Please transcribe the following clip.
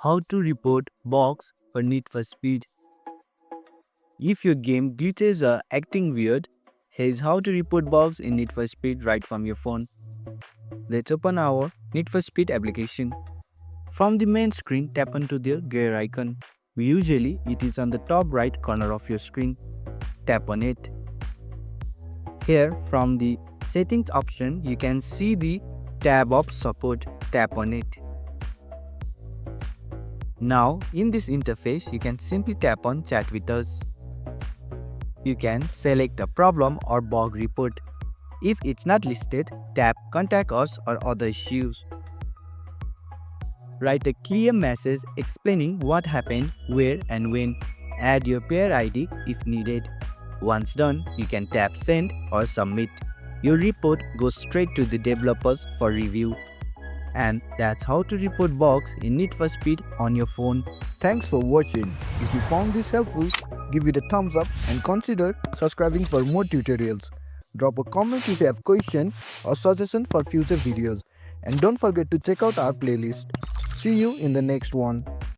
How to report bugs for Need for Speed. If your game glitches or acting weird, here's how to report bugs in Need for Speed right from your phone. Let's open our Need for Speed application. From the main screen, tap onto the gear icon. Usually, it is on the top right corner of your screen. Tap on it. Here, from the settings option, you can see the tab of support. Tap on it. Now, in this interface, you can simply tap on Chat with us. You can select a problem or bug report. If it's not listed, tap Contact Us or Other Issues. Write a clear message explaining what happened, where and when. Add your pair ID if needed. Once done, you can tap Send or Submit. Your report goes straight to the developers for review. And that's how to report bugs in Need for Speed on your phone. Thanks for watching. If you found this helpful, give it a thumbs up and consider subscribing for more tutorials. Drop a comment if you have question or suggestion for future videos. And don't forget to check out our playlist. See you in the next one.